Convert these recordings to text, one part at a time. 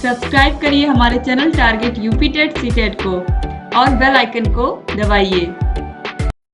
Subscribe करिए हमारे channel target UP TET CTET को और बेल आइकन को दबाइए।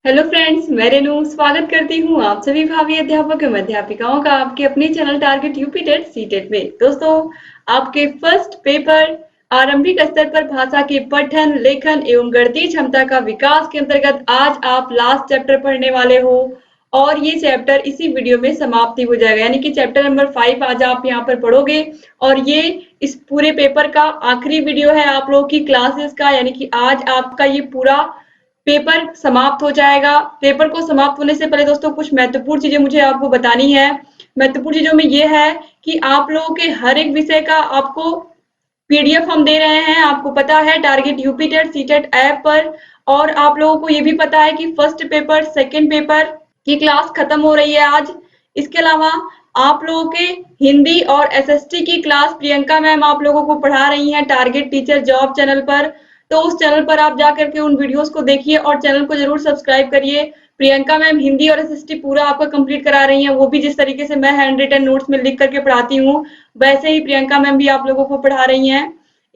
हेलो फ्रेंड्स, मैं रेनू स्वागत करती हूँ आप सभी भावी अध्यापक एवं अध्यापिकाओं का आपके अपने channel target UP TET CTET में। दोस्तों, आपके फर्स्ट पेपर आरंभिक स्तर पर भाषा के पठन, लेखन एवं गणितीय क्षमता का विकास के अंतर्गत आज आप लास्ट चैप्टर पढ़ने वाले हो और ये चैप्टर इसी वीडियो में समाप्ति हो जाएगा, यानी कि चैप्टर नंबर 5 आज आप यहाँ पर पढ़ोगे और ये इस पूरे पेपर का आखिरी वीडियो है आप लोगों की क्लासेस का, यानी कि आज आपका ये पूरा पेपर समाप्त हो जाएगा। पेपर को समाप्त होने से पहले दोस्तों कुछ महत्वपूर्ण चीजें मुझे आपको बतानी है। महत्वपूर्ण चीजों में ये है कि आप लोगों के हर एक विषय का आपको पीडीएफ हम दे रहे हैं, आपको पता है target UP TET CTET app पर, और आप लोगों को ये भी पता है कि फर्स्ट पेपर सेकेंड पेपर की क्लास खत्म हो रही है आज। इसके अलावा आप लोगों के हिंदी और एसएसटी की क्लास प्रियंका मैम आप लोगों को पढ़ा रही हैं टारगेट टीचर जॉब चैनल पर, तो उस चैनल पर आप जाकर के उन वीडियोस को देखिए और चैनल को जरूर सब्सक्राइब करिए। प्रियंका मैम हिंदी और एसएसटी पूरा आपका कंप्लीट करा रही हैं, वो भी जिस तरीके से मैं हैंड रिटन नोट्स में लिख करके पढ़ाती हूँ वैसे ही प्रियंका मैम भी आप लोगों को पढ़ा रही हैं।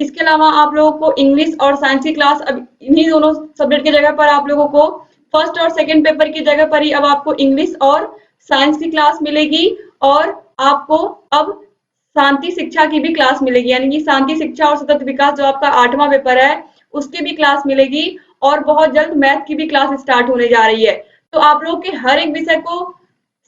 इसके अलावा आप लोगों को इंग्लिश और साइंस की क्लास अब इन्हीं दोनों सब्जेक्ट की जगह पर आप लोगों को फर्स्ट और सेकंड पेपर की जगह पर ही अब आपको इंग्लिश और साइंस की क्लास मिलेगी और आपको अब शांति शिक्षा की भी क्लास मिलेगी, यानी कि शांति शिक्षा और सतत विकास जो आपका 8वां पेपर है उसकी भी क्लास मिलेगी और बहुत जल्द मैथ की भी क्लास स्टार्ट होने जा रही है। तो आप लोगों के हर एक विषय को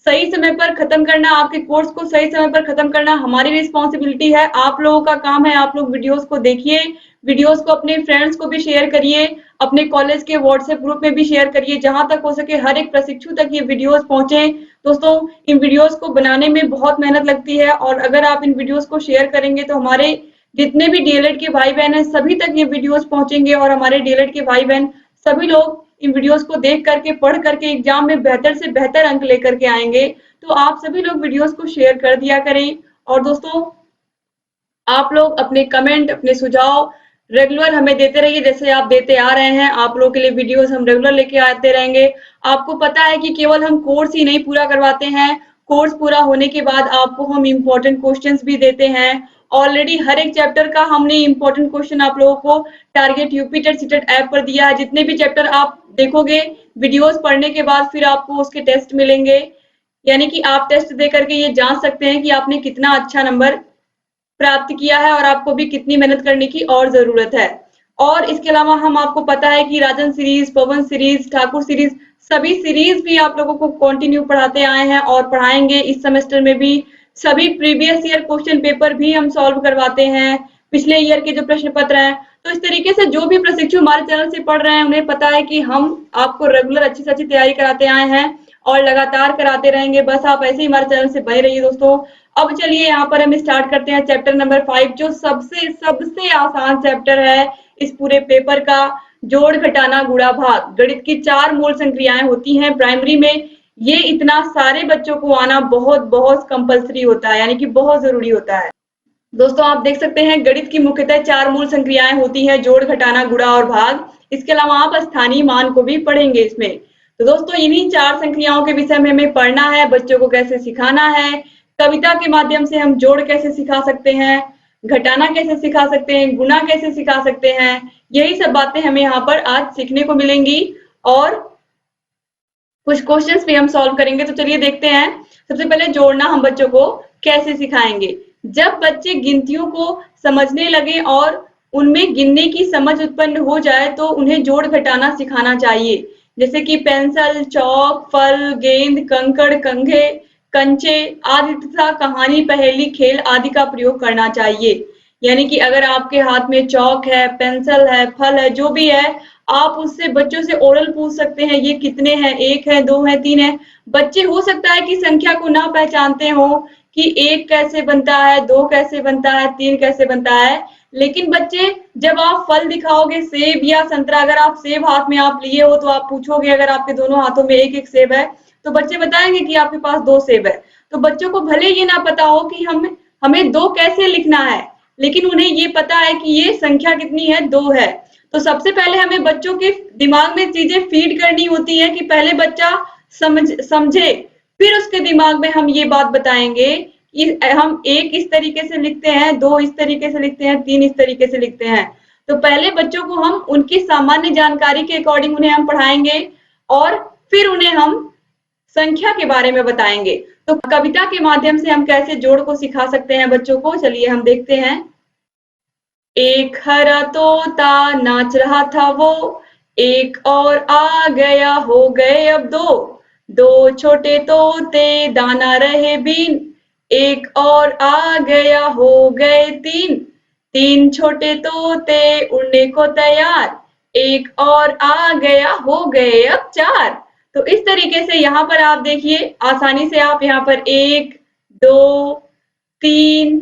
सही समय पर खत्म करना, आपके कोर्स को सही समय पर खत्म करना हमारी रिस्पॉन्सिबिलिटी है। आप लोगों का काम है, आप लोग वीडियोस को देखिए, वीडियोस को अपने फ्रेंड्स को भी शेयर करिए, अपने कॉलेज के व्हाट्सएप ग्रुप में भी शेयर करिए, जहां तक हो सके हर एक प्रशिक्षु तक ये वीडियोस पहुंचे। दोस्तों, इन वीडियोस को बनाने में बहुत मेहनत लगती है और अगर आप इन वीडियोस को शेयर करेंगे तो हमारे जितने भी डीएलएड के भाई बहन हैं सभी तक ये वीडियोस पहुंचेंगे और हमारे डीएलएड के भाई बहन सभी लोग इन वीडियोस को देख करके पढ़ करके एग्जाम में बेहतर से बेहतर अंक लेकर के आएंगे। तो आप सभी लोग वीडियोस को शेयर कर दिया करें और दोस्तों आप लोग अपने कमेंट, अपने सुझाव रेगुलर हमें देते रहिए जैसे आप देते आ रहे हैं। आप लोगों के लिए वीडियोस हम रेगुलर लेके आते रहेंगे। आपको पता है कि केवल हम कोर्स ही नहीं पूरा करवाते हैं, कोर्स पूरा होने के बाद आपको हम इम्पोर्टेंट क्वेश्चंस भी देते हैं। ऑलरेडी हर एक चैप्टर का हमने इम्पोर्टेंट क्वेश्चन आप लोगों को target UP TET CTET app पर दिया है। जितने भी चैप्टर आप देखोगे वीडियोस पढ़ने के बाद फिर आपको उसके टेस्ट मिलेंगे, यानी कि आप टेस्ट दे करके ये जांच सकते हैं कि आपने कितना अच्छा नंबर प्राप्त किया है और आपको भी कितनी मेहनत करने की और जरूरत है। और इसके अलावा हम आपको पता है कि राजन सीरीज, पवन सीरीज, ठाकुर सीरीज सभी सीरीज भी आप लोगों को कंटिन्यू पढ़ाते आए हैं और पढ़ाएंगे इस सेमेस्टर में भी। सभी प्रीवियस ईयर क्वेश्चन पेपर भी हम सॉल्व करवाते हैं, पिछले ईयर के जो प्रश्न पत्र हैं। तो इस तरीके से जो भी प्रशिक्षु हमारे चैनल से पढ़ रहे हैं उन्हें पता है कि हम आपको रेगुलर अच्छी से अच्छी तैयारी कराते आए हैं और लगातार कराते रहेंगे। बस आप ऐसे ही हमारे चैनल से बने रहिए दोस्तों। अब चलिए यहाँ पर हम स्टार्ट करते हैं चैप्टर नंबर 5 जो सबसे आसान चैप्टर है इस पूरे पेपर का, जोड़ घटाना गुणा भाग। गणित की 4 मूल संक्रियाएं होती हैं प्राइमरी में, ये इतना सारे बच्चों को आना बहुत बहुत कंपलसरी होता है, यानी कि बहुत जरूरी होता है। दोस्तों आप देख सकते हैं गणित की मुख्यतः 4 मूल संक्रियाएं होती हैं, जोड़ घटाना गुणा और भाग। इसके अलावा आप स्थानीय मान को भी पढ़ेंगे इसमें। तो दोस्तों इन्हीं 4 संक्रियाओं के विषय में हमें पढ़ना है, बच्चों को कैसे सिखाना है, कविता के माध्यम से हम जोड़ कैसे सिखा सकते हैं, घटाना कैसे सिखा सकते हैं, गुणा कैसे सिखा सकते हैं, यही सब बातें हमें यहाँ पर आज सीखने को मिलेंगी और कुछ क्वेश्चंस भी हम सॉल्व करेंगे। तो चलिए देखते हैं। सबसे पहले जोड़ना हम बच्चों को कैसे सिखाएंगे। जब बच्चे गिनतियों को समझने लगे और उनमें गिनने की समझ उत्पन्न हो जाए तो उन्हें जोड़ घटाना सिखाना चाहिए, जैसे कि पेंसिल, चौक, फल, गेंद, कंकड़, कंघे, कंचे आदि तथा कहानी, पहेली, खेल आदि का प्रयोग करना चाहिए। यानी कि अगर आपके हाथ में चौक है, पेंसिल है, फल है, जो भी है, आप उससे बच्चों से ओरल पूछ सकते हैं ये कितने हैं, 1 है, 2 है, 3 है। बच्चे हो सकता है कि संख्या को ना पहचानते हो कि 1 कैसे बनता है, 2 कैसे बनता है, 3 कैसे बनता है, लेकिन बच्चे जब आप फल दिखाओगे, सेब या संतरा, अगर आप सेब हाथ में आप लिए हो तो आप पूछोगे अगर आपके दोनों हाथों में एक एक सेब है तो बच्चे बताएंगे कि आपके पास 2 सेब है। तो बच्चों को भले ये ना पता हो कि हमें 2 कैसे लिखना है, लेकिन उन्हें ये पता है कि ये संख्या कितनी है, 2 है। तो सबसे पहले हमें बच्चों के दिमाग में चीजें फीड करनी होती है कि पहले बच्चा समझे, फिर उसके दिमाग में हम ये बात बताएंगे हम एक इस तरीके से लिखते हैं, दो इस तरीके से लिखते हैं, तीन इस तरीके से लिखते हैं। तो पहले बच्चों को हम उनकी सामान्य जानकारी के अकॉर्डिंग उन्हें हम पढ़ाएंगे और फिर उन्हें हम संख्या के बारे में बताएंगे। तो कविता के माध्यम से हम कैसे जोड़ को सिखा सकते हैं बच्चों को, चलिए हम देखते हैं। एक हरा तोता नाच रहा था वो, एक और आ गया हो गए अब दो। दो छोटे तोते दाना रहे बीन, एक और आ गया हो गए तीन। तीन छोटे तोते उड़ने को तैयार, एक और आ गया हो गए अब चार। तो इस तरीके से यहाँ पर आप देखिए आसानी से आप यहाँ पर एक, दो, तीन,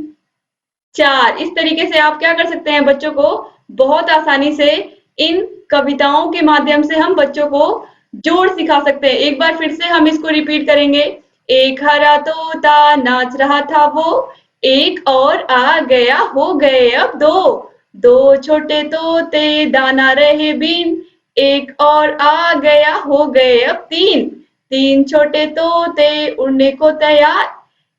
चार इस तरीके से आप क्या कर सकते हैं, बच्चों को बहुत आसानी से इन कविताओं के माध्यम से हम बच्चों को जोड़ सिखा सकते हैं। एक बार फिर से हम इसको रिपीट करेंगे। एक हरा तोता नाच रहा था वो, एक और आ गया हो गए अब दो। दो छोटे तोते दाना रहे बीन, एक और आ गया हो गए अब तीन। तीन छोटे तोते उड़ने को तैयार,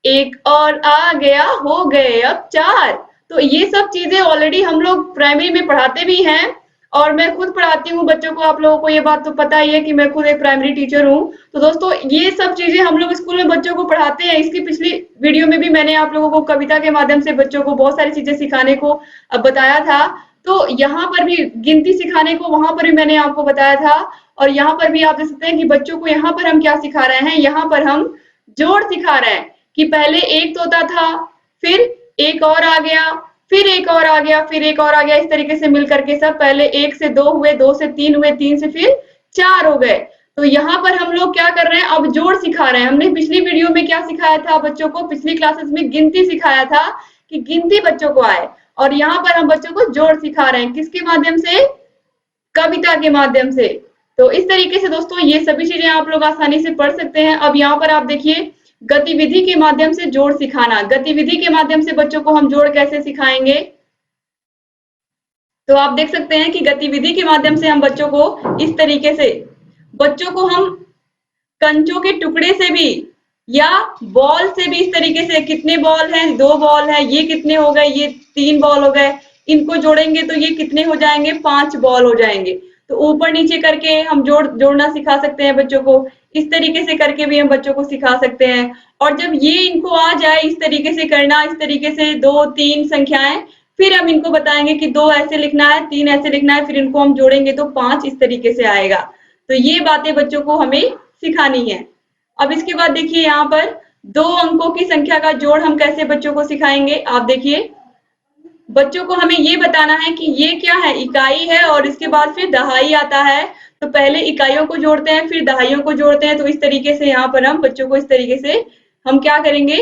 एक और आ गया हो गए अब चार। तो ये सब चीजें ऑलरेडी हम लोग प्राइमरी में पढ़ाते भी हैं और मैं खुद पढ़ाती हूँ बच्चों को। आप लोगों को ये बात तो पता ही है कि मैं खुद एक प्राइमरी टीचर हूँ। तो दोस्तों ये सब चीजें हम लोग स्कूल में बच्चों को पढ़ाते हैं। इसकी पिछली वीडियो में भी मैंने आप लोगों को कविता के माध्यम से बच्चों को बहुत सारी चीजें सिखाने को बताया था। तो यहाँ पर भी गिनती सिखाने को वहां पर भी मैंने आपको बताया था। और यहाँ पर भी आप देख सकते हैं कि बच्चों को यहाँ पर हम क्या सिखा रहे हैं, यहाँ पर हम जोड़ सिखा रहे हैं कि पहले एक तोता था, फिर एक और आ गया, फिर एक और आ गया, फिर एक और आ गया। इस तरीके से मिल करके सब पहले एक से दो हुए, दो से तीन हुए, तीन से फिर चार हो गए। तो यहाँ पर हम लोग क्या कर रहे हैं, अब जोड़ सिखा रहे हैं। हमने पिछली वीडियो में क्या सिखाया था बच्चों को, पिछली क्लासेस में गिनती सिखाया था कि गिनती बच्चों को आए। और यहाँ पर हम बच्चों को जोड़ सिखा रहे हैं, किसके माध्यम से, कविता के माध्यम से। तो इस तरीके से दोस्तों ये सभी चीजें आप लोग आसानी से पढ़ सकते हैं। अब यहाँ पर आप देखिए गतिविधि के माध्यम से जोड़ सिखाना। गतिविधि के माध्यम से बच्चों को हम जोड़ कैसे सिखाएंगे, तो आप देख सकते हैं कि गतिविधि के माध्यम से हम बच्चों को इस तरीके से, बच्चों को हम कंचों के टुकड़े से भी या बॉल से भी इस तरीके से, कितने बॉल हैं, दो बॉल है, ये कितने हो गए, ये तीन बॉल हो गए, इनको जोड़ेंगे तो ये कितने हो जाएंगे, पांच बॉल हो जाएंगे। तो ऊपर नीचे करके हम जोड़ना सिखा सकते हैं बच्चों को। इस तरीके से करके भी हम बच्चों को सिखा सकते हैं। और जब ये इनको आ जाए इस तरीके से करना, इस तरीके से दो तीन संख्याएं, फिर हम इनको बताएंगे कि दो ऐसे लिखना है, तीन ऐसे लिखना है, फिर इनको हम जोड़ेंगे तो पांच इस तरीके से आएगा। तो ये बातें बच्चों को हमें सिखानी है। अब इसके बाद देखिए यहाँ पर दो अंकों की संख्या का जोड़ हम कैसे बच्चों को सिखाएंगे। आप देखिए बच्चों को हमें ये बताना है कि ये क्या है, इकाई है और इसके बाद फिर दहाई आता है। तो पहले इकाइयों को जोड़ते हैं, फिर दहाइयों को जोड़ते हैं। तो इस तरीके से यहाँ पर हम बच्चों को इस तरीके से हम क्या करेंगे,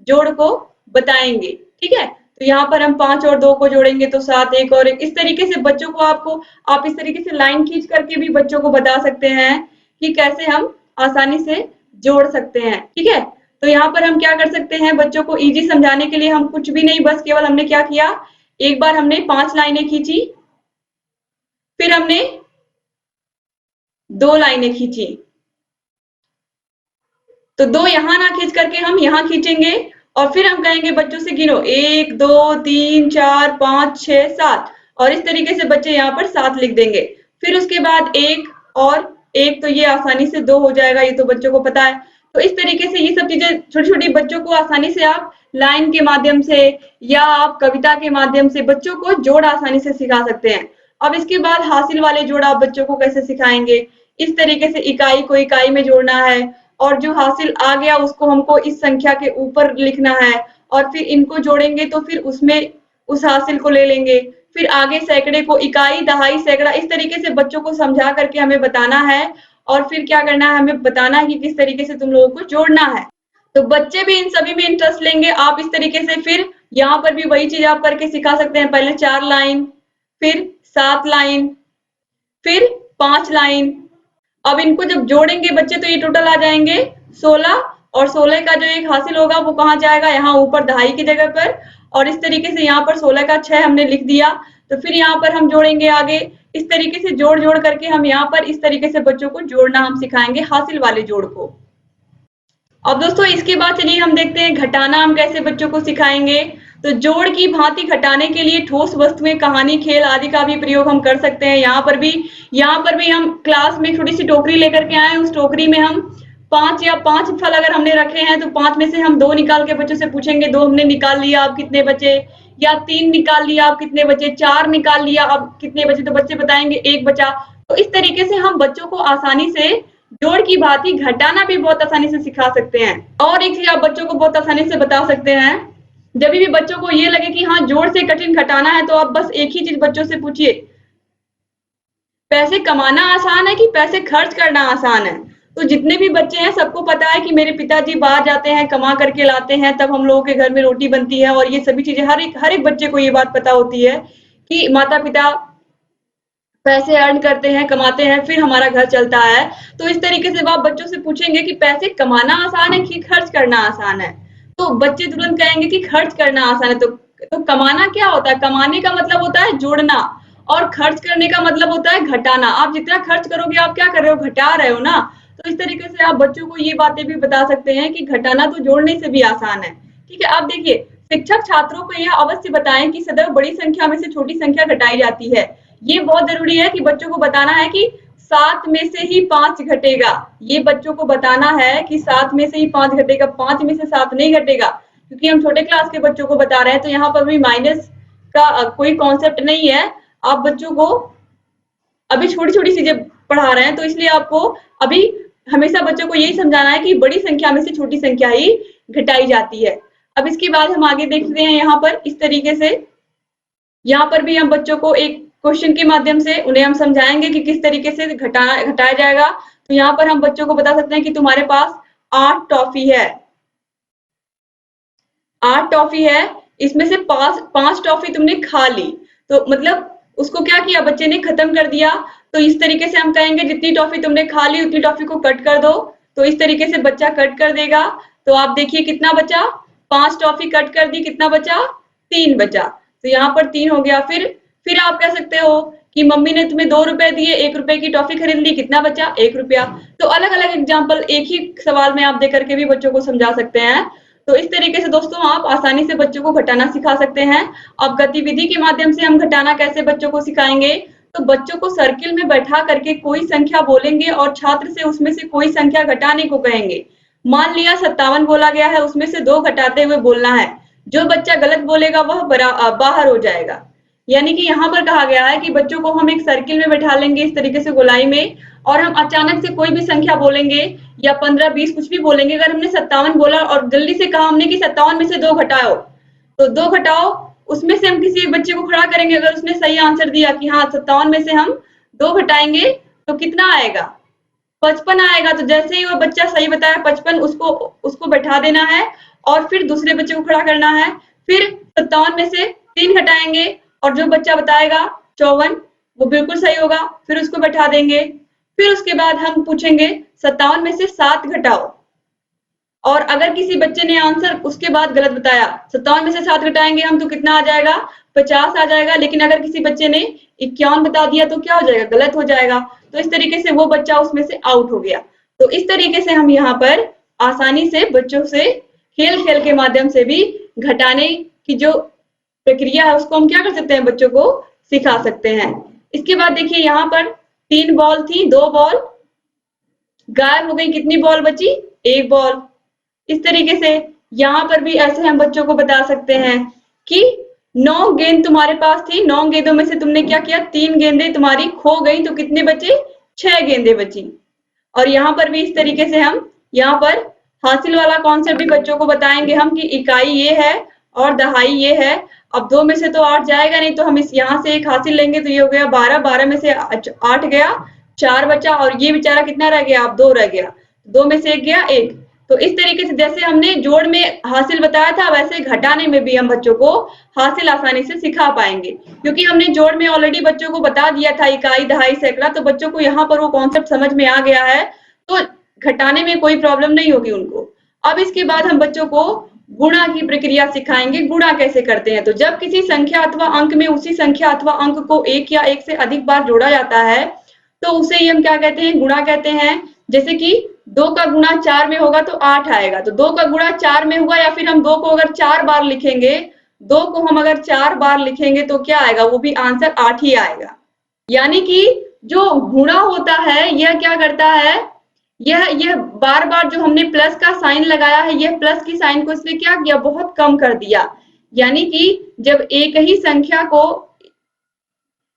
जोड़ को बताएंगे। ठीक है, तो यहाँ पर हम पांच और दो को जोड़ेंगे तो सात, एक और एक। इस तरीके से बच्चों को आप इस तरीके से लाइन खींच करके भी बच्चों को बता सकते हैं कि कैसे हम आसानी से जोड़ सकते हैं। ठीक है, तो यहाँ पर हम क्या कर सकते हैं, बच्चों को इजी समझाने के लिए हम कुछ भी नहीं, बस केवल हमने क्या किया, एक बार हमने पांच लाइनें खींची, फिर हमने दो लाइनें खींची। तो दो यहां ना खींच करके हम यहां खींचेंगे और फिर हम कहेंगे बच्चों से गिनो, एक दो तीन चार पांच छह सात। और इस तरीके से बच्चे यहाँ पर सात लिख देंगे। फिर उसके बाद एक और एक, तो ये आसानी से दो हो जाएगा, ये तो बच्चों को पता है। तो इस तरीके से ये सब चीजें छोटी छोटी बच्चों को आसानी से आप लाइन के माध्यम से या आप कविता के माध्यम से बच्चों को जोड़ आसानी से सिखा सकते हैं। अब इसके बाद हासिल वाले जोड़ आप बच्चों को कैसे सिखाएंगे, इस तरीके से इकाई को इकाई में जोड़ना है और जो हासिल आ गया उसको हमको इस संख्या के ऊपर लिखना है और फिर इनको जोड़ेंगे तो फिर उसमें उस हासिल को ले लेंगे। फिर आगे सैकड़े को इकाई, दहाई, सैकड़ा, इस तरीके से बच्चों को समझा करके हमें बताना है। और फिर क्या करना है, हमें बताना है कि किस तरीके से तुम लोगों को जोड़ना है। तो बच्चे भी इन सभी में इंटरेस्ट लेंगे। आप इस तरीके से फिर यहाँ पर भी वही चीज आप करके सिखा सकते हैं। पहले चार लाइन, फिर सात लाइन, फिर पांच लाइन। अब इनको जब जोड़ेंगे बच्चे तो ये टोटल आ जाएंगे 16 और 16 का जो एक हासिल होगा वो कहाँ जाएगा, यहाँ ऊपर दहाई की जगह पर। और इस तरीके से यहाँ पर 16 का 6 हमने लिख दिया। तो फिर यहाँ पर हम जोड़ेंगे आगे। इस तरीके से जोड़ जोड़ करके हम यहाँ पर इस तरीके से बच्चों को जोड़ना हम सिखाएंगे, हासिल वाले जोड़ को। अब दोस्तों इसके बाद चलिए हम देखते हैं घटाना हम कैसे बच्चों को सिखाएंगे। तो जोड़ की भांति घटाने के लिए ठोस वस्तुएं, कहानी, खेल आदि का भी प्रयोग हम कर सकते हैं। यहाँ पर भी हम क्लास में छोटी सी टोकरी लेकर के आए, उस टोकरी में हम 5 फल अगर हमने रखे हैं तो 5 में से हम 2 निकाल के बच्चों से पूछेंगे, 2 हमने निकाल लिया, अब कितने बचे? या 3 निकाल लिया, अब कितने बचे? 4 निकाल लिया, अब कितने बचे? तो बच्चे बताएंगे 1 बचा। तो इस तरीके से हम बच्चों को आसानी से जोड़ की भांति घटाना भी बहुत आसानी से सिखा सकते हैं। और एक चीज आप बच्चों को बहुत आसानी से बता सकते हैं, जब भी बच्चों को ये लगे कि हाँ जोड़ से कठिन घटाना है, तो आप बस एक ही चीज बच्चों से पूछिए, पैसे कमाना आसान है कि पैसे खर्च करना आसान है? तो जितने भी बच्चे हैं सबको पता है कि मेरे पिताजी बाहर जाते हैं, कमा करके लाते हैं, तब हम लोगों के घर में रोटी बनती है, और ये सभी चीजें हर एक बच्चे को ये बात पता होती है कि माता पिता पैसे अर्न करते हैं, कमाते हैं, फिर हमारा घर चलता है। तो इस तरीके से आप बच्चों से पूछेंगे कि पैसे कमाना आसान है कि खर्च करना आसान है? तो बच्चे तुरंत कहेंगे कि खर्च करना आसान है। तो कमाना क्या होता है? कमाने का मतलब होता है जोड़ना, और खर्च करने का मतलब होता है घटाना। आप जितना खर्च करोगे आप क्या कर रहे हो? घटा रहे हो ना। तो इस तरीके से आप बच्चों को ये बातें भी बता सकते हैं कि घटाना तो जोड़ने से भी आसान है। ठीक है, अब देखिए, शिक्षक छात्रों को यह अवश्य बताएं कि सदैव बड़ी संख्या में से छोटी संख्या घटाई जाती है। ये बहुत जरूरी है कि बच्चों को बताना है कि 7 में से ही 5 घटेगा। ये बच्चों को बताना है कि 7 में से ही 5 घटेगा, 5 में से 7 नहीं घटेगा। क्योंकि हम छोटे क्लास के बच्चों को बता रहे हैं, तो यहाँ पर भी माइनस का कोई कॉन्सेप्ट नहीं है। आप बच्चों को अभी छोटी छोटी चीजें पढ़ा रहे हैं, तो इसलिए आपको अभी हमेशा बच्चों को यही समझाना है कि बड़ी संख्या में से छोटी संख्या ही घटाई जाती है। अब इसके बाद हम आगे देखते हैं, यहाँ पर इस तरीके से यहाँ पर भी हम बच्चों को एक क्वेश्चन के माध्यम से उन्हें हम समझाएंगे कि किस तरीके से घटाया जाएगा। तो यहाँ पर हम बच्चों को बता सकते हैं कि तुम्हारे पास 8 टॉफी है, 8 टॉफी है, इसमें से 5 टॉफी तुमने खा ली। तो मतलब उसको क्या किया? बच्चे ने खत्म कर दिया। तो इस तरीके से हम कहेंगे जितनी टॉफी तुमने खा ली उतनी टॉफी को कट कर दो। तो इस तरीके से बच्चा कट कर देगा। तो आप देखिए कितना बचा? 5 टॉफी कट कर दी, कितना बचा? 3 बचा। तो यहाँ पर 3 हो गया। फिर आप कह सकते हो कि मम्मी ने तुम्हें 2 रुपए दिए, 1 रुपए की टॉफी खरीद ली, कितना बचा? 1 रुपया। तो अलग अलग एग्जाम्पल एक ही सवाल में आप दे करके भी बच्चों को समझा सकते हैं। तो इस तरीके से दोस्तों आप आसानी से बच्चों को घटाना सिखा सकते हैं। अब गतिविधि के माध्यम से हम घटाना कैसे बच्चों को सिखाएंगे? तो बच्चों को सर्किल में बैठा करके कोई संख्या बोलेंगे और छात्र से उसमें से कोई संख्या घटाने को कहेंगे। मान लिया 57 बोला गया है, उसमें से 2 घटाते हुए बोलना है। जो बच्चा गलत बोलेगा वह बाहर हो जाएगा। यानी कि यहाँ पर कहा गया है कि बच्चों को हम एक सर्किल में बैठा लेंगे इस तरीके से गोलाई में, और हम अचानक से कोई भी संख्या बोलेंगे या 15, 20 कुछ भी बोलेंगे। अगर हमने 57 बोला और जल्दी से कहा हमने कि 57 में से 2 घटाओ, तो 2 घटाओ, उसमें से हम किसी एक बच्चे को खड़ा करेंगे। अगर उसने सही आंसर दिया कि हाँ 57 में से हम 2 घटाएंगे तो कितना आएगा? 55 आएगा। तो जैसे ही वो बच्चा सही बताया 55, उसको बैठा देना है और फिर दूसरे बच्चे को खड़ा करना है। फिर 57 में से 3 घटाएंगे और जो बच्चा बताएगा 54, वो बिल्कुल सही होगा, फिर उसको बैठा देंगे। फिर उसके बाद हम पूछेंगे 57 में से 7 घटाओ, और अगर किसी बच्चे ने आंसर उसके बाद गलत बताया, 57 में से 7 घटाएंगे हम तो कितना आ जाएगा? 50 आ जाएगा। लेकिन अगर किसी बच्चे ने 51 बता दिया तो क्या हो जाएगा? गलत हो जाएगा। तो इस तरीके से वो बच्चा उसमें से आउट हो गया। तो इस तरीके से हम यहाँ पर आसानी से बच्चों से खेल खेल के माध्यम से भी घटाने की जो प्रक्रिया है उसको हम क्या कर सकते हैं? बच्चों को सिखा सकते हैं। इसके बाद देखिए यहाँ पर 3 बॉल थी, 2 बॉल गायब हो गई, कितनी बॉल बची? 1 बॉल। इस तरीके से यहाँ पर भी ऐसे हम बच्चों को बता सकते हैं कि 9 गेंद तुम्हारे पास थी, 9 गेंदों में से तुमने क्या किया? 3 गेंदें तुम्हारी खो गई, तो कितने बचे? 6 गेंदें बची। और यहाँ पर भी इस तरीके से हम यहाँ पर हासिल वाला कॉन्सेप्ट भी बच्चों को बताएंगे हम कि इकाई ये है और दहाई ये है। अब 2 में से तो 8 जाएगा नहीं, तो हम इस यहाँ से एक हासिल लेंगे, तो ये हो गया 12, 12 में से 8 गया, 4 बचा, और ये बेचारा कितना रह गया? अब 2 रह गया, 2 में से 1 गया 1। तो इस तरीके से जैसे हमने जोड़ में हासिल बताया था, वैसे घटाने में भी हम बच्चों को हासिल आसानी से सिखा पाएंगे, क्योंकि हमने जोड़ में ऑलरेडी बच्चों को बता दिया था इकाई, दहाई, सैकड़ा। तो बच्चों को यहाँ पर वो कॉन्सेप्ट समझ में आ गया है, तो घटाने में कोई प्रॉब्लम नहीं होगी उनको। अब इसके बाद हम बच्चों को गुणा की प्रक्रिया सिखाएंगे। गुणा कैसे करते हैं? तो जब किसी संख्या अथवा अंक में उसी संख्या अथवा अंक को 1 या 1 से अधिक बार जोड़ा जाता है तो उसे ही हम क्या कहते हैं? गुणा कहते हैं। जैसे कि 2 का गुणा 4 में होगा तो 8 आएगा। तो 2 का गुणा 4 में हुआ, या फिर हम 2 को अगर 4 बार लिखेंगे, 2 को हम अगर 4 बार लिखेंगे तो क्या आएगा, वो भी आंसर 8 ही आएगा। यानी कि जो गुणा होता है यह क्या करता है, यह बार बार जो हमने प्लस का साइन लगाया है, यह प्लस की साइन को इसने क्या किया, बहुत कम कर दिया। यानी कि जब एक ही संख्या को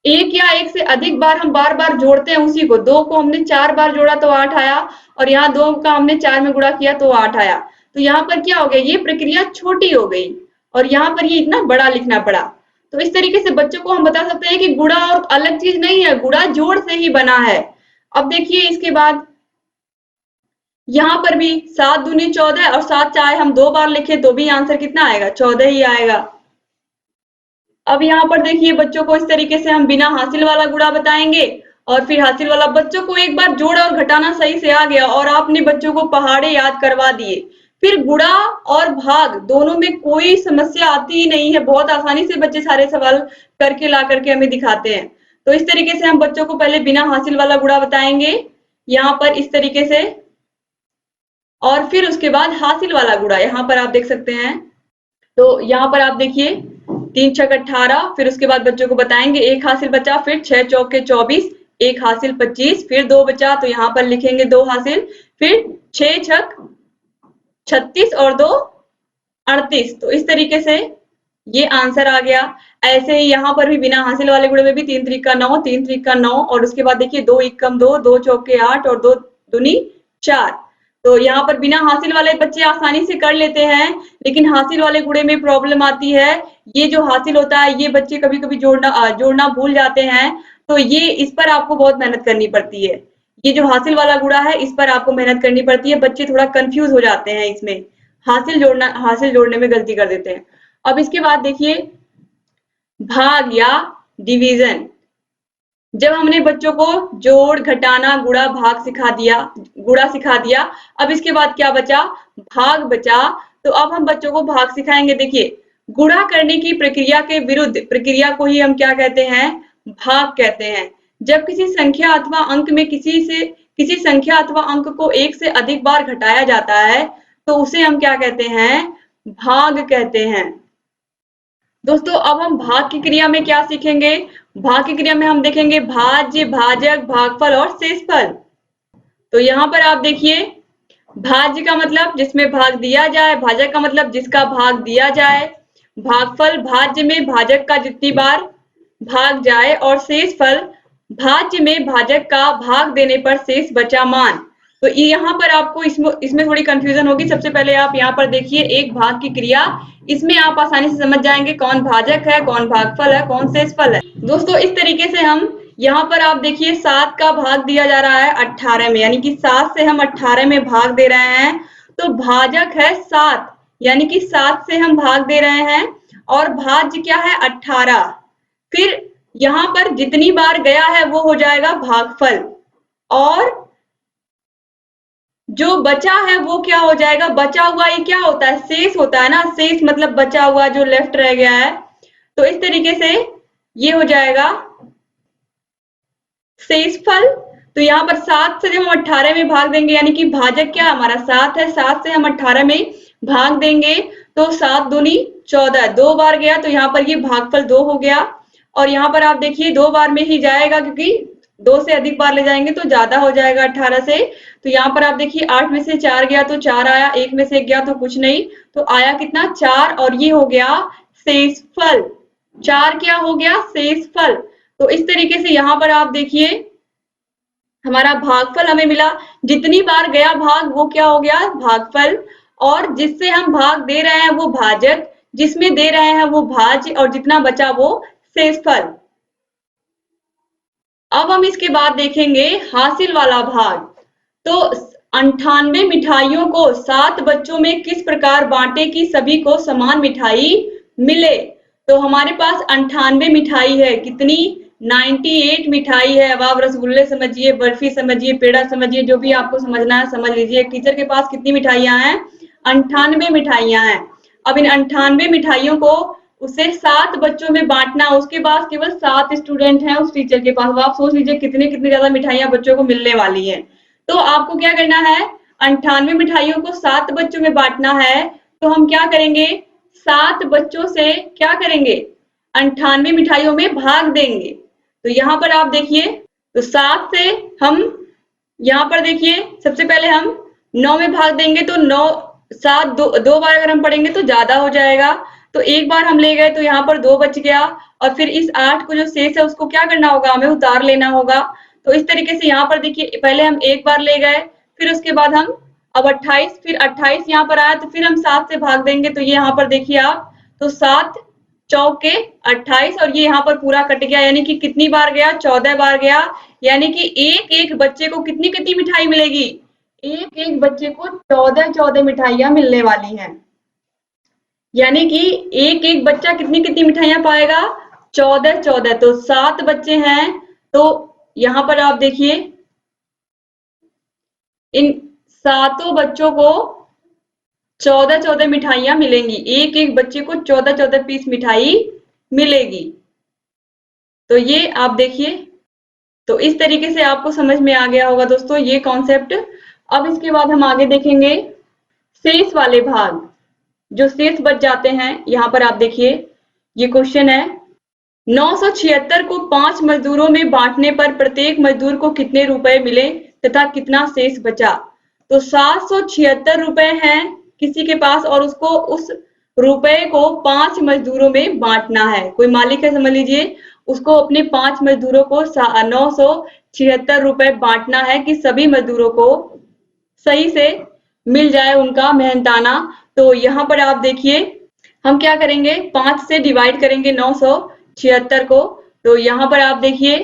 एक या एक से अधिक बार हम बार बार जोड़ते हैं उसी को, 2 को हमने 4 बार जोड़ा तो 8 आया, और यहाँ 2 का हमने 4 में गुणा किया तो 8 आया। तो यहाँ पर क्या हो गया, ये प्रक्रिया छोटी हो गई और यहाँ पर ये इतना बड़ा लिखना पड़ा। तो इस तरीके से बच्चों को हम बता सकते हैं कि गुणा और अलग चीज नहीं है, गुणा जोड़ से ही बना है। अब देखिए इसके बाद यहाँ पर भी 7 दूनी 14, और 7 चाहे हम 2 बार लिखें तो भी आंसर कितना आएगा, 14 ही आएगा। अब यहाँ पर देखिए बच्चों को इस तरीके से हम बिना हासिल वाला गुणा बताएंगे, और फिर हासिल वाला बच्चों को एक बार जोड़ और घटाना सही से आ गया और आपने बच्चों को पहाड़े याद करवा दिए। फिर गुणा और भाग दोनों में कोई समस्या आती ही नहीं है, बहुत आसानी से बच्चे सारे सवाल करके ला करके हमें दिखाते हैं। तो इस तरीके से हम बच्चों को पहले बिना हासिल वाला गुणा बताएंगे यहाँ पर इस तरीके से, और फिर उसके बाद हासिल वाला गुणा यहाँ पर आप देख सकते हैं। तो यहाँ पर आप देखिए 3 छक 18, फिर उसके बाद बच्चों को बताएंगे 1 हासिल बचा, फिर 6 चौके 24, 1 हासिल 25, फिर 2 बचा तो यहाँ पर लिखेंगे 2 हासिल, फिर 6 छक 36 और 2 38। तो इस तरीके से ये आंसर आ गया। ऐसे ही यहाँ पर भी बिना हासिल वाले गुणे में भी 3 त्रिक का 9, 3 त्रिक का 9, और उसके बाद देखिए 2 एकम 2, 2 चौके 8 और 2 दूनी 4। तो यहाँ पर बिना हासिल वाले बच्चे आसानी से कर लेते हैं, लेकिन हासिल वाले गुणे में प्रॉब्लम आती है। ये जो हासिल होता है ये बच्चे कभी कभी जोड़ना भूल जाते हैं, तो ये इस पर आपको बहुत मेहनत करनी पड़ती है। ये जो हासिल वाला गुणा है इस पर आपको मेहनत करनी पड़ती है, बच्चे थोड़ा कंफ्यूज हो जाते हैं इसमें, हासिल जोड़ने में गलती कर देते हैं। अब इसके बाद देखिए भाग या डिवीजन। जब हमने बच्चों को जोड़ घटाना गुणा भाग सिखा दिया, अब इसके बाद क्या बचा, भाग बचा। तो अब हम बच्चों को भाग सिखाएंगे। देखिए गुणा करने की प्रक्रिया के विरुद्ध प्रक्रिया को ही हम क्या कहते हैं, भाग कहते हैं। जब किसी संख्या अथवा अंक में किसी संख्या अथवा अंक को एक से अधिक बार घटाया जाता है तो उसे हम क्या कहते हैं, भाग कहते हैं। दोस्तों अब हम भाग की क्रिया में क्या सीखेंगे, भाग की क्रिया में हम देखेंगे भाज्य, भाजक, भागफल और शेषफल। तो यहाँ पर आप देखिए भाज्य का मतलब जिसमें भाग दिया जाए, भाजक का मतलब जिसका भाग दिया जाए, भागफल भाज्य में भाजक का जितनी बार भाग जाए, और शेषफल भाज्य में भाजक का भाग देने पर शेष बचा मान। तो यहाँ पर आपको इसमें थोड़ी कंफ्यूजन होगी। सबसे पहले आप यहाँ पर देखिए एक भाग की क्रिया, इसमें आप आसानी से समझ जाएंगे कौन भाजक है, कौन भागफल है, कौन शेषफल है। दोस्तों इस तरीके से हम यहाँ पर आप देखिए 7 का भाग दिया जा रहा है 18 में, यानी कि 7 से हम 18 में भाग दे रहे हैं, तो भाजक है 7, यानी कि 7 से हम भाग दे रहे हैं, और भाज्य क्या है 18। फिर यहाँ पर जितनी बार गया है वो हो जाएगा भागफल, और जो बचा है वो क्या हो जाएगा, बचा हुआ ये क्या होता है, शेष होता है ना, शेष मतलब बचा हुआ जो लेफ्ट रह गया है। तो इस तरीके से ये हो जाएगा शेषफल। तो यहाँ पर 7 से जब हम 18 में भाग देंगे, यानी कि भाजक क्या हमारा 7 है, 7 से हम 18 में भाग देंगे तो 7 दूनी 14, 2 बार गया तो यहाँ पर ये भागफल 2 हो गया। और यहाँ पर आप देखिए 2 बार में ही जाएगा, क्योंकि 2 से अधिक बार ले जाएंगे तो ज्यादा हो जाएगा 18 से। तो यहाँ पर आप देखिए 8 में से 4 गया तो 4 आया, 1 में से 1 गया तो कुछ नहीं, तो आया कितना 4, और ये हो गया शेषफल। 4 क्या हो गया, शेषफल। तो इस तरीके से यहाँ पर आप देखिए हमारा भागफल हमें मिला, जितनी बार गया भाग वो क्या हो गया, भागफल, और जिससे हम भाग दे रहे हैं वो भाजक, जिसमें दे रहे हैं वो भाज्य, और जितना बचा वो शेषफल। अब हम इसके बाद देखेंगे हासिल वाला भाग। तो 98 मिठाइयों को 7 बच्चों में किस प्रकार बांटे कि सभी को समान मिठाई मिले। तो हमारे पास 98 मिठाई है, कितनी, 98 मिठाई है। अब आप रसगुल्ले समझिए, बर्फी समझिए, पेड़ा समझिए, जो भी आपको समझना है समझ लीजिए। एक टीचर के पास कितनी मिठाइयां हैं, 98 मिठाइयां हैं। अब इन 98 मिठाइयों को उसे 7 बच्चों में बांटना, उसके पास केवल 7 स्टूडेंट हैं उस टीचर के पास। आप सोच लीजिए कितनी कितनी ज्यादा मिठाइयां बच्चों को मिलने वाली हैं। तो आपको क्या करना है, 98 मिठाइयों को 7 बच्चों में बांटना है, तो हम क्या करेंगे, 7 बच्चों से क्या करेंगे, 98 मिठाइयों में भाग देंगे। तो यहाँ पर आप देखिए, तो 7 से हम यहाँ पर देखिए, सबसे पहले हम 9 में भाग देंगे, तो 9 7 दो बार अगर हम पढ़ेंगे तो ज्यादा हो जाएगा, तो एक बार हम ले गए तो यहाँ पर 2 बच गया, और फिर इस 8 को जो शेष है उसको क्या करना होगा, हमें उतार लेना होगा। तो इस तरीके से यहाँ पर देखिए, पहले हम एक बार ले गए, फिर उसके बाद हम अब 28, फिर 28 यहाँ पर आया, तो फिर हम 7 से भाग देंगे, तो ये यहाँ पर देखिए आप, तो 7 चौके 28, और ये यहाँ पर पूरा कट गया, यानी कि कितनी बार गया, 14 बार गया, यानी कि एक एक बच्चे को कितनी कितनी मिठाई मिलेगी, एक एक बच्चे को 14 मिठाइयां मिलने वाली हैं। यानी कि एक एक बच्चा कितनी कितनी मिठाइयां पाएगा, 14। तो 7 बच्चे हैं, तो यहाँ पर आप देखिए, इन सातों बच्चों को 14 मिठाइयां मिलेंगी, एक एक बच्चे को 14 पीस मिठाई मिलेगी। तो ये आप देखिए, तो इस तरीके से आपको समझ में आ गया होगा दोस्तों ये कॉन्सेप्ट। अब इसके बाद हम आगे देखेंगे शेष वाले भाग, जो शेष बच जाते हैं। यहाँ पर आप देखिए, ये क्वेश्चन है, 976 को 5 मजदूरों में बांटने पर प्रत्येक मजदूर को कितने रुपए मिले तथा कितना शेष बचा। तो 776 रुपए हैं किसी के पास, और उसको उस रुपए को 5 मजदूरों में बांटना है। कोई मालिक है समझ लीजिए, उसको अपने 5 मजदूरों को 976 रुपए बांटना है कि सभी मजदूरों को सही से मिल जाए उनका मेहनताना। तो यहाँ पर आप देखिए, हम क्या करेंगे, 5 से डिवाइड करेंगे 976 को। तो यहाँ पर आप देखिए,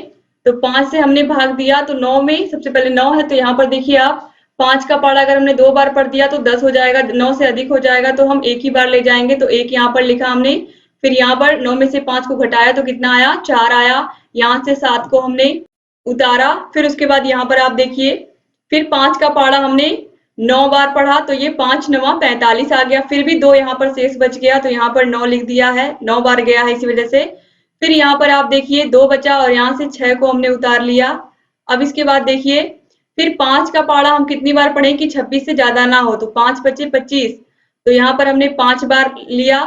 तो 5 से हमने भाग दिया, तो 9 में सबसे पहले 9 है, तो यहाँ पर देखिए आप, 5 का पारा अगर हमने 2 बार पढ़ दिया तो 10 हो जाएगा, 9 से अधिक हो जाएगा तो हम एक ही बार ले जाएंगे, तो एक यहाँ पर लिखा हमने, फिर यहाँ पर 9 में से 5 को घटाया तो कितना आया, 4 आया, यहाँ से 7 को हमने उतारा, फिर उसके बाद यहाँ पर आप देखिए, फिर 5 का पारा हमने 9 बार पढ़ा, तो ये 5 9 45 आ गया, फिर भी 2 यहाँ पर शेष बच गया, तो यहाँ पर 9 लिख दिया है, 9 बार गया है इसी वजह से। फिर यहाँ पर आप देखिए 2 बचा, और यहाँ से 6 को हमने उतार लिया। अब इसके बाद देखिए, फिर 5 का पारा हम कितनी बार पढ़े कि 26 से ज्यादा ना हो, तो 5 बचे 25, तो यहाँ पर हमने 5 बार लिया।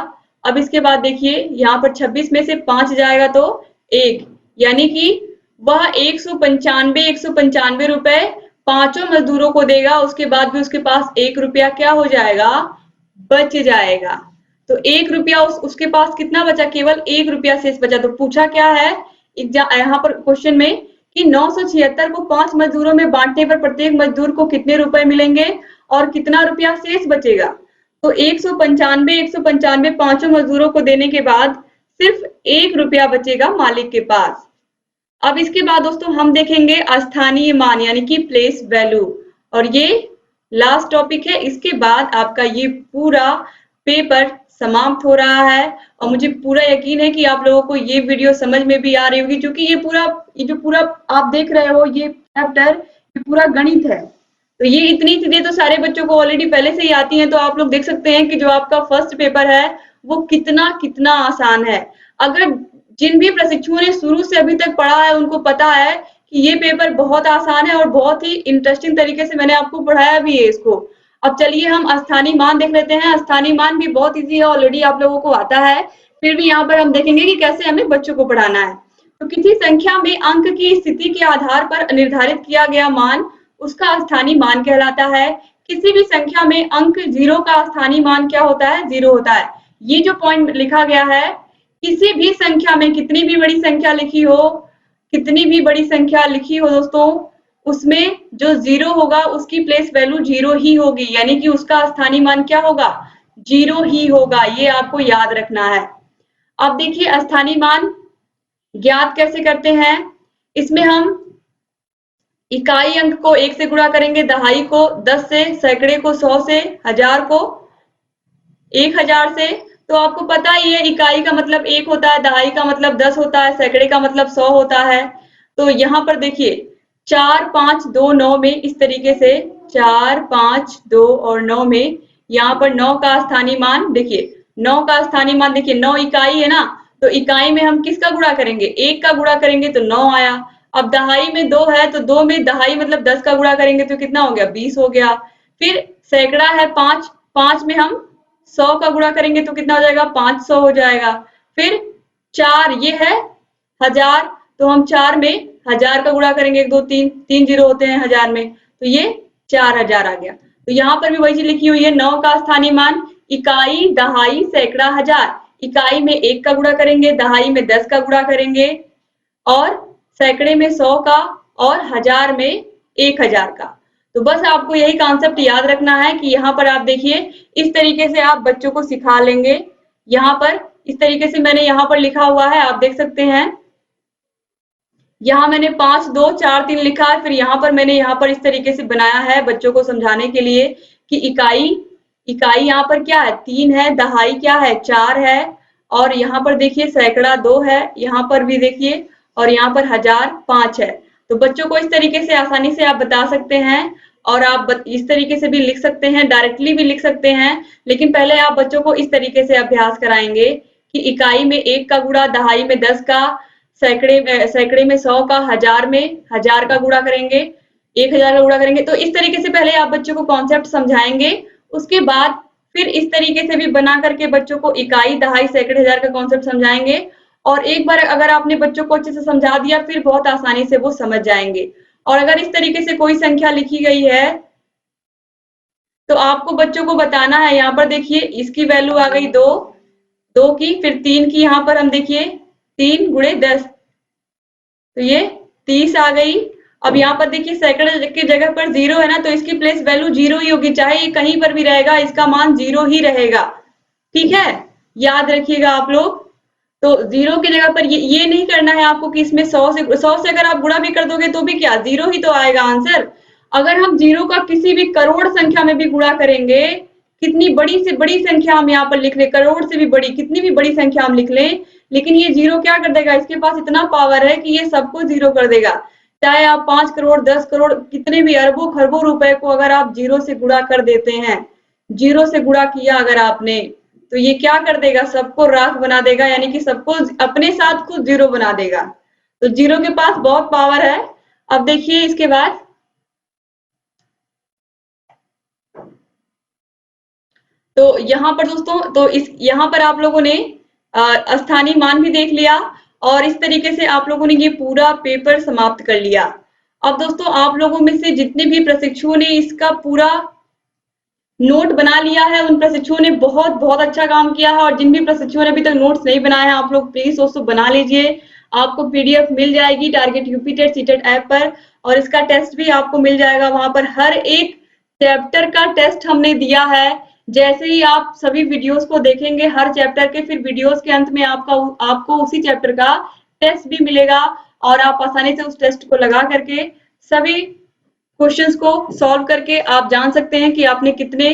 अब इसके बाद देखिए, यहाँ पर 26 में से 5 जाएगा तो 1, यानी कि वह 195 रुपए 5 मजदूरों को देगा, उसके बाद भी उसके पास 1 रुपया क्या हो जाएगा, बच जाएगा। तो 1 रुपया उसके पास कितना बचा, केवल 1 रुपया शेष बचा। तो पूछा क्या है यहाँ पर क्वेश्चन में कि 976 को 5 मजदूरों में बांटने पर प्रत्येक मजदूर को कितने रुपए मिलेंगे और कितना रुपया शेष बचेगा। तो 195 पांचों मजदूरों को देने के बाद सिर्फ 1 रुपया बचेगा मालिक के पास। अब इसके बाद दोस्तों हम देखेंगे स्थानीय मान यानी कि प्लेस वैल्यू, और ये लास्ट टॉपिक है। इसके बाद आपका ये पूरा पेपर समाप्त हो रहा है, और मुझे पूरा यकीन है कि आप लोगों को ये वीडियो समझ में भी आ रही होगी, क्योंकि ये जो पूरा आप देख रहे हो ये चैप्टर, ये पूरा गणित है। तो ये इतनी चीजें तो सारे बच्चों को ऑलरेडी पहले से ही आती हैं, तो आप लोग देख सकते हैं कि जो आपका फर्स्ट पेपर है वो कितना कितना आसान है। अगर जिन भी प्रशिक्षुओं ने शुरू से अभी तक पढ़ा है उनको पता है कि ये पेपर बहुत आसान है और बहुत ही इंटरेस्टिंग तरीके से मैंने आपको पढ़ाया भी है इसको। अब चलिए हम स्थानीय मान देख लेते हैं। स्थानीय मान भी बहुत इजी है, ऑलरेडी आप लोगों को आता है, फिर भी यहाँ पर हम देखेंगे कि कैसे हमें बच्चों को पढ़ाना है। तो किसी संख्या में अंक की स्थिति के आधार पर निर्धारित किया गया मान उसका स्थानीय मान कहलाता है। किसी भी संख्या में अंक 0 का स्थानीय मान क्या होता है, 0 होता है। ये जो पॉइंट लिखा गया है, किसी भी संख्या में कितनी भी बड़ी संख्या लिखी हो, कितनी भी बड़ी संख्या लिखी हो दोस्तों, उसमें जो 0 होगा उसकी प्लेस वैल्यू 0 ही होगी, यानी कि उसका स्थानीय मान क्या होगा, 0 ही होगा। ये आपको याद रखना है। अब देखिए स्थानीय मान ज्ञात कैसे करते हैं। इसमें हम इकाई अंक को 1 से गुणा करेंगे, दहाई को 10 से, सैकड़े को 100 से, हजार को 1000 से। तो आपको पता ही है इकाई का मतलब 1 होता है, दहाई का मतलब 10 होता है, सैकड़े का मतलब 100 होता है। तो यहाँ पर देखिए 4 5 2 9 में इस तरीके से 4 5 2 और 9 में यहाँ पर 9 का स्थानीय मान देखिए, 9 का स्थानीय मान देखिए, 9 इकाई है ना, तो इकाई में हम किसका गुणा करेंगे, 1 का गुणा करेंगे तो 9 आया। अब दहाई में 2 है, तो 2 में दहाई मतलब 10 का गुणा करेंगे तो कितना हो गया, 20 हो गया। फिर सैकड़ा है 5, 5 में हम 100 का गुणा करेंगे तो कितना हो जाएगा, 500 हो जाएगा। फिर 4 ये है 1000, तो हम 4 में 1000 का गुणा करेंगे, 1 2 3, 3 जीरो होते हैं 1000 में, तो ये 4000 आ गया। तो यहाँ पर भी वही चीज लिखी हुई है, 9 का स्थानीय मान इकाई, दहाई, सैकड़ा, हजार। इकाई में 1 का गुणा करेंगे, दहाई में 10 का गुणा करेंगे, और सैकड़े में 100 का, और हजार में 1000 का। तो बस आपको यही कॉन्सेप्ट याद रखना है कि यहाँ पर आप देखिए इस तरीके से आप बच्चों को सिखा लेंगे। यहाँ पर इस तरीके से मैंने यहाँ पर लिखा हुआ है, आप देख सकते हैं। यहाँ मैंने 5 2 4 3 लिखा है, फिर यहाँ पर मैंने यहाँ पर इस तरीके से बनाया है बच्चों को समझाने के लिए कि इकाई, इकाई यहाँ पर क्या है 3 है, दहाई क्या है 4 है, और यहाँ पर देखिए सैकड़ा 2 है, यहाँ पर भी देखिए, और यहाँ पर हजार 5 है। तो बच्चों को इस तरीके से आसानी से आप बता सकते हैं, और आप इस तरीके से भी लिख सकते हैं, डायरेक्टली भी लिख सकते हैं, लेकिन पहले आप बच्चों को इस तरीके से अभ्यास कराएंगे कि इकाई में 1 का गुणा, दहाई में 10 का, सैकड़े में 100 का, हजार में 1000 का गुणा करेंगे, 1000 का गुणा करेंगे। तो इस तरीके से पहले आप बच्चों को कॉन्सेप्ट समझाएंगे, उसके बाद फिर इस तरीके से भी बना करके बच्चों को इकाई, दहाई, सैकड़े, हजार का कॉन्सेप्ट समझाएंगे। और एक बार अगर आपने बच्चों को अच्छे से समझा दिया, फिर बहुत आसानी से वो समझ जाएंगे। और अगर इस तरीके से कोई संख्या लिखी गई है तो आपको बच्चों को बताना है, यहाँ पर देखिए इसकी वैल्यू आ गई 2, 2 की, फिर 3 की, यहाँ पर हम देखिए 3 गुणे 10, तो ये 30 आ गई। अब यहाँ पर देखिए सैकड़े की जगह पर 0 है ना, तो इसकी प्लेस वैल्यू 0 ही होगी, चाहे ये कहीं पर भी रहेगा इसका मान 0 ही रहेगा। ठीक है, याद रखिएगा आप लोग। तो 0 की जगह पर ये नहीं करना है आपको कि इसमें 100 से अगर आप गुणा भी कर दोगे तो भी क्या 0 ही तो आएगा आंसर। अगर हम 0 का किसी भी करोड़ संख्या में भी गुणा करेंगे, कितनी बड़ी से बड़ी संख्या हम यहाँ पर लिख ले, करोड़ से भी बड़ी कितनी भी बड़ी संख्या हम लिख लें, लेकिन ये 0 क्या कर देगा, इसके पास इतना पावर है कि ये सबको 0 कर देगा। चाहे आप 5 करोड़ 10 करोड़ कितने भी अरबों खरबों रुपए को अगर आप 0 से गुणा कर देते हैं, 0 से गुणा किया अगर आपने, तो ये क्या कर देगा, सबको राख बना देगा, यानी कि सबको अपने साथ खुद 0 बना देगा। तो 0 के पास बहुत पावर है। अब देखिए इसके बाद तो यहाँ पर दोस्तों, तो इस यहाँ पर आप लोगों ने स्थानीय मान भी देख लिया, और इस तरीके से आप लोगों ने ये पूरा पेपर समाप्त कर लिया। अब दोस्तों आप लोगों में से जितने भी प्रशिक्षुओं ने इसका पूरा नोट बना लिया है, उन प्रशिक्षुओं ने बहुत बहुत अच्छा काम किया है, और जिन भी प्रशिक्षुओं ने अभी तक नोट्स नहीं बनाए हैं, आप लोग प्लीज दोस्तों बना लीजिए। आपको पीडीएफ मिल जाएगी टारगेट यूपीटेट सीटेट ऐप पर, और इसका टेस्ट भी आपको मिल जाएगा वहां पर। हर एक चैप्टर का टेस्ट हमने दिया है। जैसे ही आप सभी वीडियोस को देखेंगे हर चैप्टर के, फिर वीडियोस के अंत में आपको उसी चैप्टर का टेस्ट भी मिलेगा, और आप आसानी से उस टेस्ट को लगा करके सभी क्वेश्चंस को सॉल्व करके आप जान सकते हैं कि आपने कितने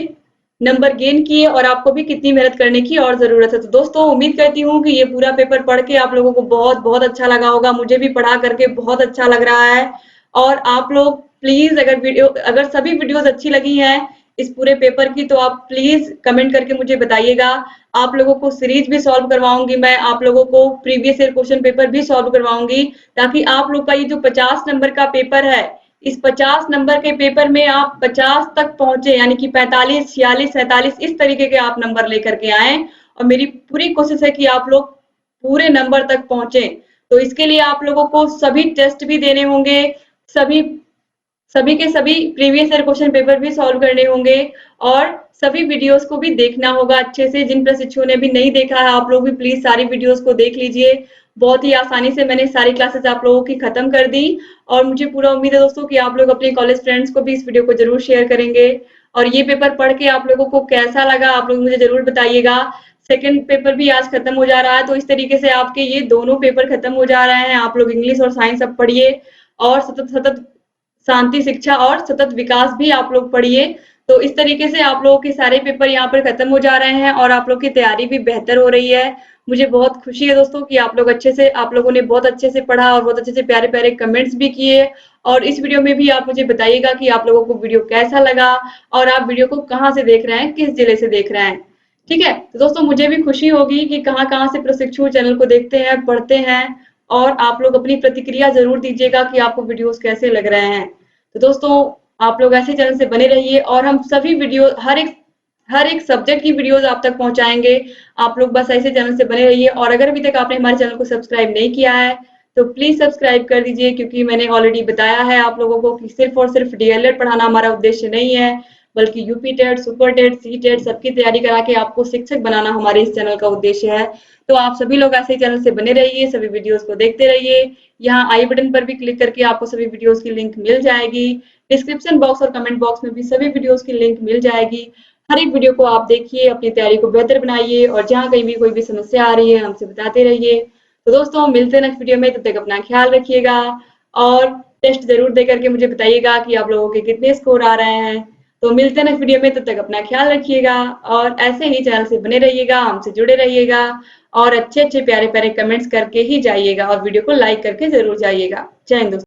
नंबर गेन किए और आपको भी कितनी मेहनत करने की और जरूरत है। तो दोस्तों उम्मीद करती हूँ कि ये पूरा पेपर पढ़ के आप लोगों को बहुत बहुत अच्छा लगा होगा। मुझे भी पढ़ा करके बहुत अच्छा लग रहा है। और आप लोग प्लीज अगर सभी वीडियोस अच्छी लगी हैं इस पूरे पेपर की, तो आप प्लीज कमेंट करके मुझे बताइएगा। आप लोगों को सीरीज भी सॉल्व करवाऊंगी मैं, आप लोगों को प्रीवियस ईयर क्वेश्चन पेपर भी सॉल्व करवाऊंगी, ताकि आप लोग का ये जो 50 नंबर का पेपर है, इस 50 नंबर के पेपर में आप 50 तक पहुंचे, यानी कि 45, 46, 47 इस तरीके के आप नंबर लेकर के आए। और मेरी पूरी कोशिश है कि आप लोग पूरे नंबर तक पहुंचे। तो इसके लिए आप लोगों को सभी टेस्ट भी देने होंगे, सभी के सभी प्रीवियस ईयर क्वेश्चन पेपर भी सॉल्व करने होंगे, और सभी वीडियोस को भी देखना होगा अच्छे से। जिन प्रशिक्षुओं ने भी नहीं देखा है, आप लोग भी प्लीज सारी वीडियोस को देख लीजिए। बहुत ही आसानी से मैंने सारी क्लासेस आप लोगों की खत्म कर दी, और मुझे पूरा उम्मीद है दोस्तों कि आप लोग अपने कॉलेज फ्रेंड्स को भी इस वीडियो को जरूर शेयर करेंगे। और ये पेपर पढ़ के आप लोगों को कैसा लगा आप लोग मुझे जरूर बताइएगा। सेकंड पेपर भी आज खत्म हो जा रहा है, तो इस तरीके से आपके ये दोनों पेपर खत्म हो जा रहे हैं। आप लोग इंग्लिश और साइंस अब पढ़िए, और सतत सतत शांति शिक्षा और सतत विकास भी आप लोग पढ़िए। तो इस तरीके से आप लोगों के सारे पेपर यहाँ पर खत्म हो जा रहे हैं, और आप लोग की तैयारी भी बेहतर हो रही है। मुझे बहुत खुशी है दोस्तों कि आप लोगों ने बहुत अच्छे से पढ़ा, और बहुत अच्छे से प्यारे प्यारे कमेंट्स भी किए। और इस वीडियो में भी आप मुझे बताइएगा कि आप लोगों को वीडियो कैसा लगा, और आप वीडियो को कहाँ से देख रहे हैं, किस जिले से देख रहे हैं। ठीक है, तो दोस्तों मुझे भी खुशी होगी कि कहाँ कहाँ से प्रशिक्षु चैनल को देखते हैं, पढ़ते हैं, और आप लोग अपनी प्रतिक्रिया जरूर दीजिएगा कि आपको वीडियोस कैसे लग रहे हैं। तो दोस्तों आप लोग ऐसे चैनल से बने रहिए और हम सभी वीडियो हर एक सब्जेक्ट की वीडियोस आप तक पहुंचाएंगे। आप लोग बस ऐसे चैनल से बने रहिए और अगर अभी तक आपने हमारे चैनल को सब्सक्राइब नहीं किया है तो प्लीज सब्सक्राइब कर दीजिए, क्योंकि मैंने ऑलरेडी बताया है आप लोगों को कि सिर्फ और सिर्फ डीएलएड पढ़ाना हमारा उद्देश्य नहीं है, बल्कि UP TET, super TET, CTET सबकी तैयारी करा के आपको शिक्षक बनाना हमारे इस चैनल का उद्देश्य है। तो आप सभी लोग ऐसे चैनल से बने रहिए, सभी वीडियोस को देखते रहिए। यहाँ आई बटन पर भी क्लिक करके आपको सभी वीडियोस की लिंक मिल जाएगी। डिस्क्रिप्शन बॉक्स और कमेंट बॉक्स में भी सभी वीडियोस की लिंक मिल जाएगी। हर एक वीडियो को आप देखिए, अपनी तैयारी को बेहतर बनाइए और जहाँ कहीं भी कोई भी समस्या आ रही है हमसे बताते रहिए। तो दोस्तों मिलते हैं नेक्स्ट वीडियो में, तब तक अपना ख्याल रखिएगा और टेस्ट जरूर दे करके मुझे बताइएगा कि आप लोगों के कितने स्कोर आ रहे हैं। तो मिलते हैं नेक्स्ट वीडियो में, तब तक अपना ख्याल रखिएगा और ऐसे ही चैनल से बने रहिएगा, हमसे जुड़े रहिएगा और अच्छे अच्छे प्यारे प्यारे कमेंट्स करके ही जाइएगा और वीडियो को लाइक करके जरूर जाइएगा। जय हिंद दोस्तों।